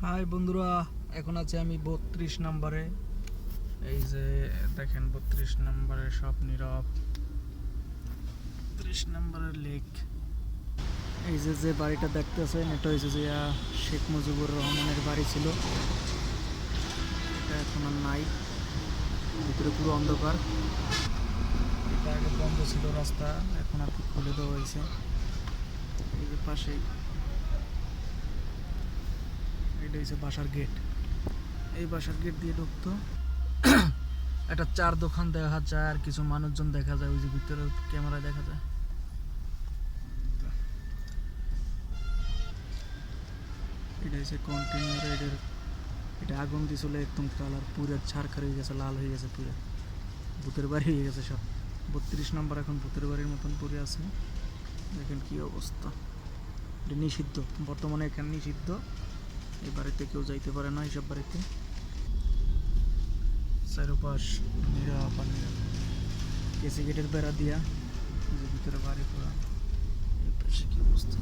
High বন্ধুরা, এখন আছে আমি 32 নম্বরে। এই যে দেখেন 32 নম্বরে সব নীরব। 32 নম্বরের লেক। এই যে যে বাড়িটা দেখতেছেন এটা হয়েছে যে শেখ মুজিবুর রহমানের বাড়ি ছিল। এটা এখন আর নাই, ভিতরে পুরো অন্ধকার। এটা আগে বন্ধ ছিল রাস্তা, এখন আর কি খুলে দেওয়া হয়েছে। এই যে পাশেই এটা হচ্ছে বাসার গেট। এই বাসার গেট দিয়ে ঢুকতো। একটা চার দোকান দেখা যায় আর কিছু মানুষজন দেখা যায়, ওই যে ভিতরে ক্যামেরায় দেখা যায়। এটা হচ্ছে কন্টিনিউর এটার, এটা আগুন দিয়েছিল একদম কালার পুরো ছারখার হয়ে গেছে, লাল হয়ে গেছে, পুরো ভূতের বাড়ি হয়ে গেছে সব। 32 নম্বর এখন ভূতের বাড়ির মতন পড়ে আছে। দেখেন কি অবস্থা। এটা নিষিদ্ধ, বর্তমানে এখানে নিষিদ্ধ। এই বাড়িতে কেউ যাইতে পারে না, এইসব বাড়িতে। চারপাশ নীরব আর নীরব। কেসি গেটের বেড়া দিয়া, যে ভিতরে বাড়ি পুরা। এই পাশে কি অবস্থা।